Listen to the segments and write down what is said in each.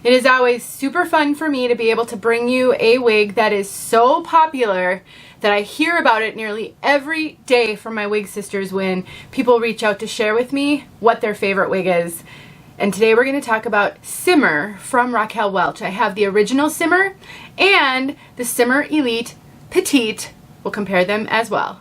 It is always super fun for me to be able to bring you a wig that is so popular that I hear about it nearly every day from my wig sisters when people reach out to share with me what their favorite wig is. And today we're going to talk about 𝘠mr from Raquel Welch. I have the original 𝘠mr and the 𝘠mr Elite Petite. We'll compare them as well.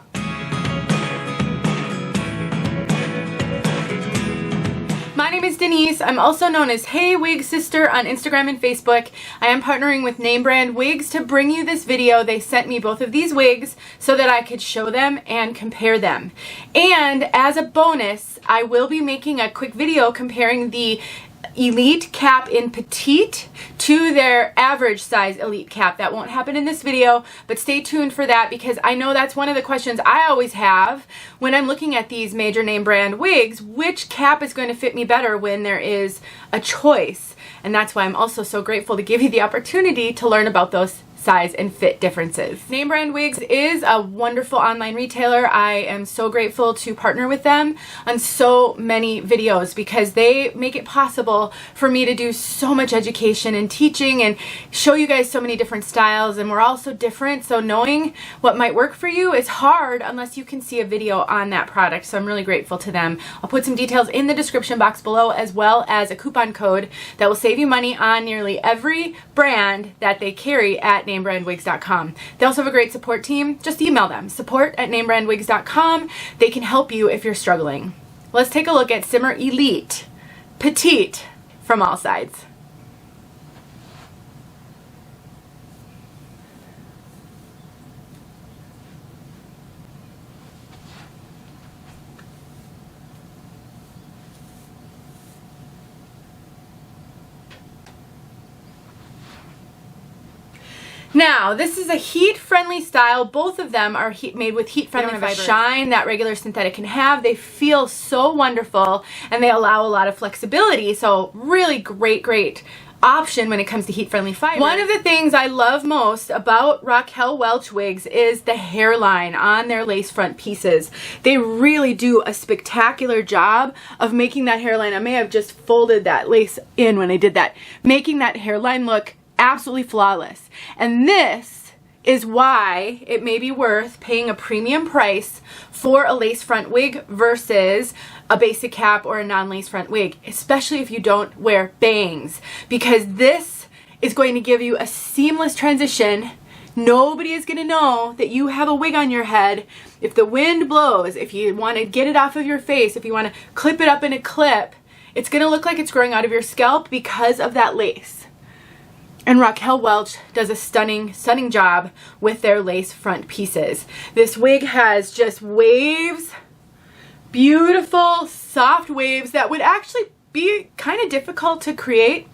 My name is Denise. I'm also known as Hey Wig Sister on Instagram and Facebook. I am partnering with Name Brand Wigs to bring you this video. They sent me both of these wigs so that I could show them and compare them. And as a bonus, I will be making a quick video comparing the Elite cap in Petite to their average size Elite cap. That won't happen in this video, but stay tuned for that because I know that's one of the questions I always have when I'm looking at these major name brand wigs. Which cap is going to fit me better when there is a choice? And that's why I'm also so grateful to give you the opportunity to learn about those size and fit differences. Name Brand Wigs is a wonderful online retailer. I am so grateful to partner with them on so many videos because they make it possible for me to do so much education and teaching and show you guys so many different styles, and we're all so different, so knowing what might work for you is hard unless you can see a video on that product. So I'm really grateful to them. I'll put some details in the description box below as well as a coupon code that will save you money on nearly every brand that they carry at namebrandwigs.com. They also have a great support team. Just email them, support@namebrandwigs.com. They can help you if you're struggling. Let's take a look at 𝘠mr Elite Petite from all sides. Now, this is a heat-friendly style. Both of them are made with heat-friendly fibers. Shine that regular synthetic can have. They feel so wonderful, and they allow a lot of flexibility. So really great option when it comes to heat-friendly fibers. One of the things I love most about Raquel Welch wigs is the hairline on their lace front pieces. They really do a spectacular job of making that hairline. I may have just folded that lace in when I did that, making that hairline look absolutely flawless. And this is why it may be worth paying a premium price for a lace front wig versus a basic cap or a non-lace front wig, especially if you don't wear bangs, because this is going to give you a seamless transition. Nobody is going to know that you have a wig on your head. If the wind blows, if you want to get it off of your face, if you want to clip it up in a clip, it's going to look like it's growing out of your scalp because of that lace. And Raquel Welch does a stunning job with their lace front pieces. This wig has just waves, beautiful, soft waves that would actually be kind of difficult to create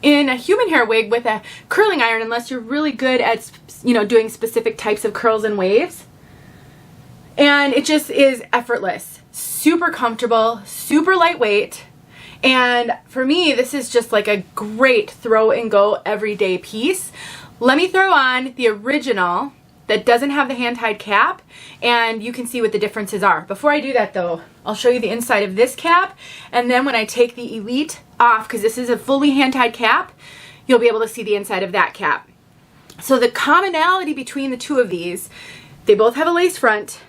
in a human hair wig with a curling iron unless you're really good at, doing specific types of curls and waves. And it just is effortless, super comfortable, super lightweight. And for me, this is just like a great throw and go everyday piece. Let me throw on the original that doesn't have the hand-tied cap, and you can see what the differences are. Before I do that though, I'll show you the inside of this cap, and then when I take the Elite off, because this is a fully hand-tied cap, you'll be able to see the inside of that cap. So the commonality between the two of these, they both have a lace front,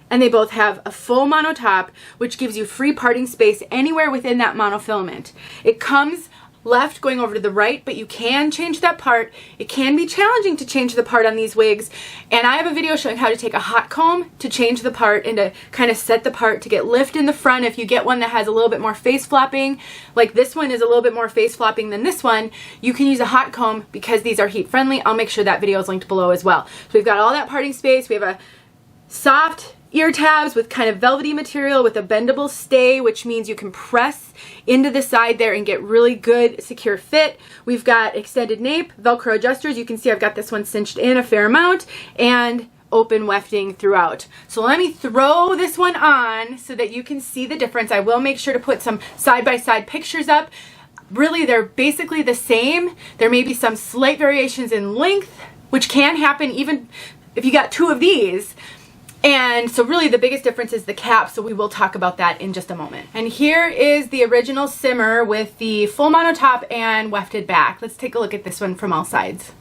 and they both have a full mono top, which gives you free parting space anywhere within that monofilament. It comes left going over to the right, but you can change that part. It can be challenging to change the part on these wigs, and I have a video showing how to take a hot comb to change the part and to kind of set the part to get lift in the front. If you get one that has a little bit more face flopping, like this one is a little bit more face flopping than this one, you can use a hot comb because these are heat friendly. I'll make sure that video is linked below as well. So we've got all that parting space. We have a soft ear tabs with kind of velvety material with a bendable stay, which means you can press into the side there and get really good secure fit. We've got extended nape, Velcro adjusters. You can see I've got this one cinched in a fair amount, and open wefting throughout. So let me throw this one on so that you can see the difference. I will make sure to put some side-by-side pictures up. Really, they're basically the same. There may be some slight variations in length, which can happen even if you got two of these. And so really the biggest difference is the cap, so we will talk about that in just a moment. And here is the original 𝘠𝘰 with the full mono top and wefted back. Let's take a look at this one from all sides.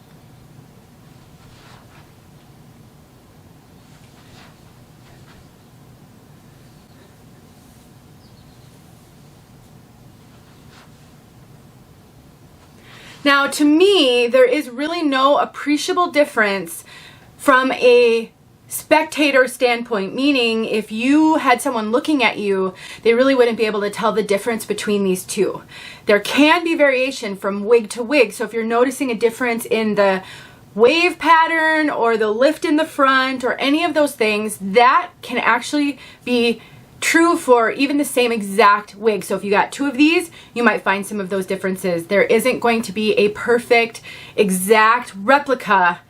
Now, to me, there is really no appreciable difference from a spectator standpoint, meaning if you had someone looking at you, they really wouldn't be able to tell the difference between these two. There can be variation from wig to wig, so if you're noticing a difference in the wave pattern or the lift in the front or any of those things, that can actually be true for even the same exact wig. So if you got two of these, you might find some of those differences. There isn't going to be a perfect, exact replica.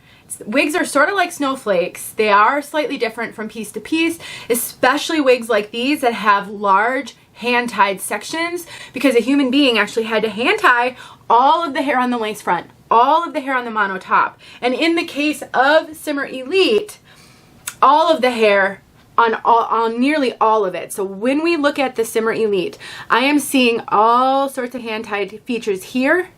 Wigs are sort of like snowflakes. They are slightly different from piece to piece, especially wigs like these that have large hand-tied sections, because a human being actually had to hand-tie all of the hair on the lace front, all of the hair on the mono top. And in the case of 𝘠𝘰 Elite, all of the hair on nearly all of it. So when we look at the 𝘠𝘰 Elite, I am seeing all sorts of hand-tied features here.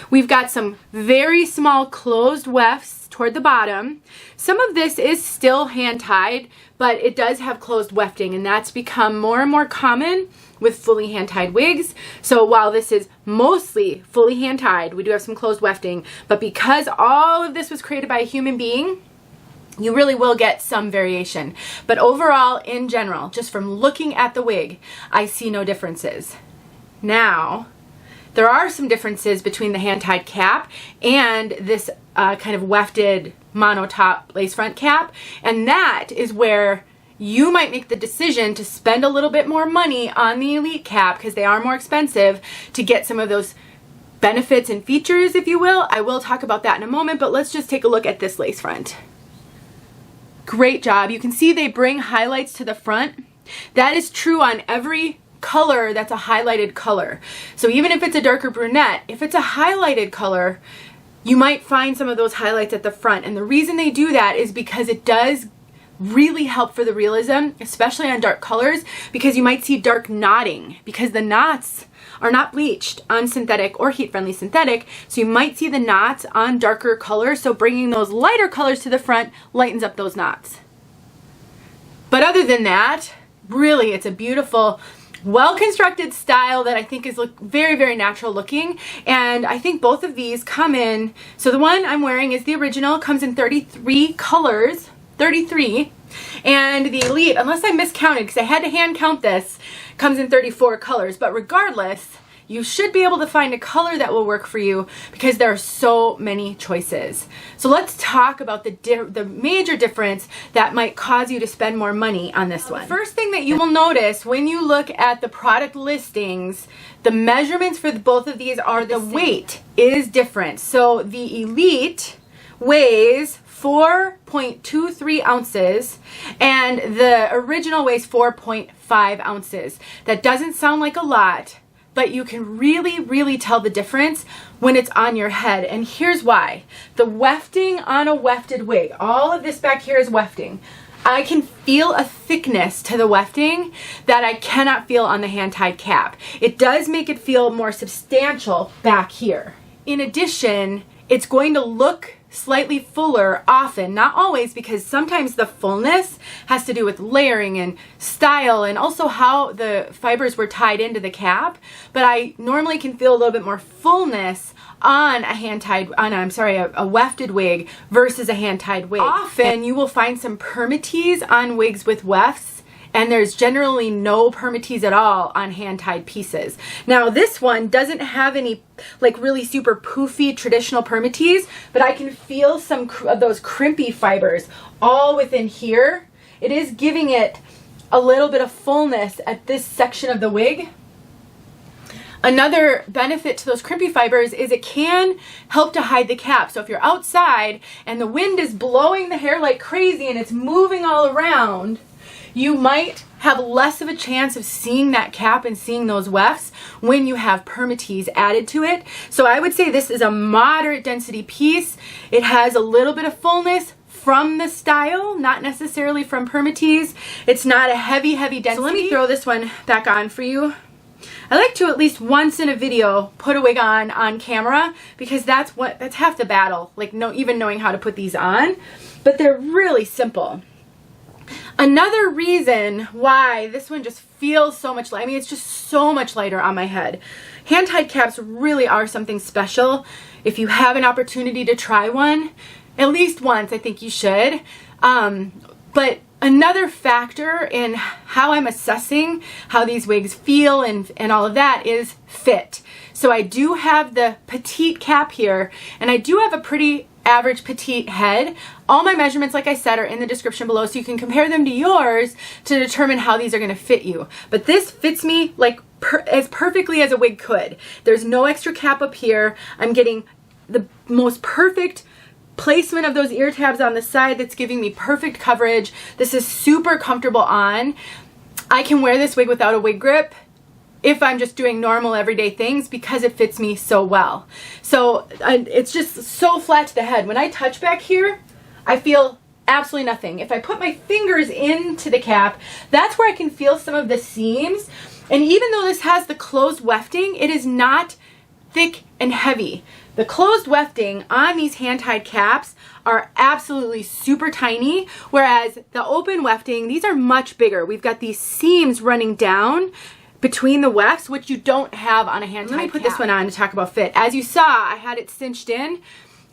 We've got some very small closed wefts toward the bottom. Some of this is still hand-tied, but it does have closed wefting, and that's become more and more common with fully hand-tied wigs. So while this is mostly fully hand-tied, we do have some closed wefting, but because all of this was created by a human being, you really will get some variation. But overall, in general, just from looking at the wig, I see no differences. Now, there are some differences between the hand-tied cap and this kind of wefted mono top lace front cap, and that is where you might make the decision to spend a little bit more money on the Elite cap, because they are more expensive, to get some of those benefits and features, if you will. I will talk about that in a moment, but let's just take a look at this lace front. Great job. You can see they bring highlights to the front. That is true on every color that's a highlighted color. So even if it's a darker brunette, if it's a highlighted color, you might find some of those highlights at the front. And the reason they do that is because it does really help for the realism, especially on dark colors, because you might see dark knotting, because the knots are not bleached on synthetic or heat-friendly synthetic, so you might see the knots on darker colors, so bringing those lighter colors to the front lightens up those knots. But other than that, really, it's a beautiful, well-constructed style that I think is very, very natural looking. And I think both of these come in, so the one I'm wearing is the original, comes in 33 colors, 33. And the Elite, unless I miscounted, because I had to hand count this, comes in 34 colors. But regardless, you should be able to find a color that will work for you, because there are so many choices. So let's talk about the major difference that might cause you to spend more money on this one. The first thing that you will notice when you look at the product listings, the measurements for both of these are the weight is different. So the Elite weighs 4.23 ounces and the original weighs 4.5 ounces. That doesn't sound like a lot, but you can really, really tell the difference when it's on your head. And here's why. The wefting on a wefted wig, all of this back here is wefting. I can feel a thickness to the wefting that I cannot feel on the hand-tied cap. It does make it feel more substantial back here. In addition, it's going to look slightly fuller often, not always, because sometimes the fullness has to do with layering and style and also how the fibers were tied into the cap, but I normally can feel a little bit more fullness on a wefted wig versus a hand-tied wig. Often you will find some permatease on wigs with wefts, and there's generally no permatease at all on hand-tied pieces. Now this one doesn't have any like really super poofy traditional permatease, but I can feel some of those crimpy fibers all within here. It is giving it a little bit of fullness at this section of the wig. Another benefit to those crimpy fibers is it can help to hide the cap. So if you're outside and the wind is blowing the hair like crazy and it's moving all around, you might have less of a chance of seeing that cap and seeing those wefts when you have permatease added to it. So I would say this is a moderate density piece. It has a little bit of fullness, from the style, not necessarily from Petite. It's not a heavy density. So let me throw this one back on for you. I like to at least once in a video put a wig on camera, because that's half the battle, like even knowing how to put these on. But they're really simple. Another reason why this one just feels so much lighter, I mean, it's just so much lighter on my head. Hand-tied caps really are something special. If you have an opportunity to try one, at least once, I think you should. But another factor in how I'm assessing how these wigs feel and all of that is fit. So I do have the petite cap here, and I do have a pretty average petite head. All my measurements, like I said, are in the description below, so you can compare them to yours to determine how these are going to fit you. But this fits me like as perfectly as a wig could. There's no extra cap up here. I'm getting the most perfect placement of those ear tabs on the side that's giving me perfect coverage. This is super comfortable on. I can wear this wig without a wig grip if I'm just doing normal everyday things, because it fits me so well. So it's just so flat to the head. When I touch back here, I feel absolutely nothing. If I put my fingers into the cap, that's where I can feel some of the seams. And even though this has the closed wefting, it is not thick and heavy. The closed wefting on these hand-tied caps are absolutely super tiny, whereas the open wefting, these are much bigger. We've got these seams running down between the wefts, which you don't have on a hand-tied cap. Let me put this one on to talk about fit. As you saw, I had it cinched in.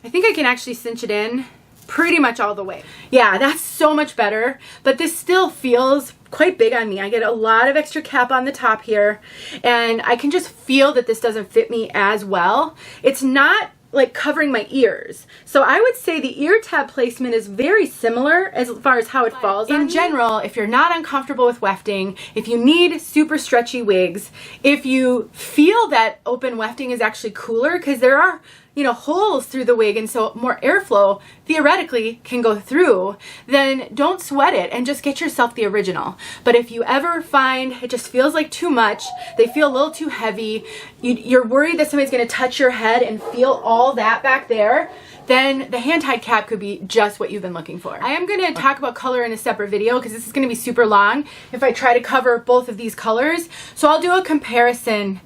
I think I can actually cinch it in pretty much all the way. Yeah, that's so much better, but this still feels quite big on me. I get a lot of extra cap on the top here, and I can just feel that this doesn't fit me as well. It's not like covering my ears. So I would say the ear tab placement is very similar as far as how it falls on in general. If you're not uncomfortable with wefting, if you need super stretchy wigs, if you feel that open wefting is actually cooler, because there are, you know, holes through the wig, and so more airflow theoretically can go through, then don't sweat it and just get yourself the original. But if you ever find it just feels like too much, they feel a little too heavy, you're worried that somebody's going to touch your head and feel all that back there, then the hand-tied cap could be just what you've been looking for. I am going to talk about color in a separate video, because this is going to be super long if I try to cover both of these colors. So I'll do a comparison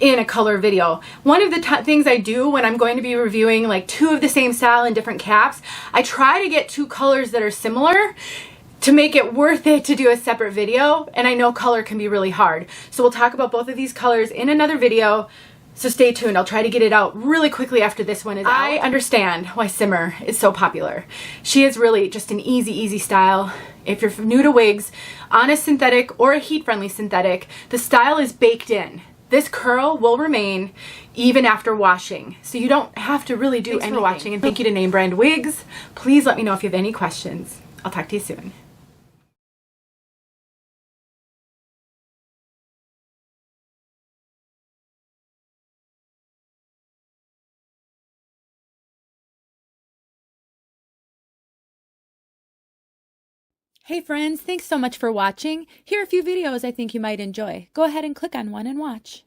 in a color video. One of the things I do when I'm going to be reviewing like two of the same style in different caps, I try to get two colors that are similar to make it worth it to do a separate video, and I know color can be really hard. So we'll talk about both of these colors in another video, so stay tuned. I'll try to get it out really quickly after this one is out. I understand why 𝘠is so popular. She is really just an easy style. If you're new to wigs, on a synthetic or a heat-friendly synthetic, the style is baked in. This curl will remain even after washing, so you don't have to really do anything. Thanks for watching, and thank you to Name Brand Wigs. Please let me know if you have any questions. I'll talk to you soon. Hey friends, thanks so much for watching. Here are a few videos I think you might enjoy. Go ahead and click on one and watch.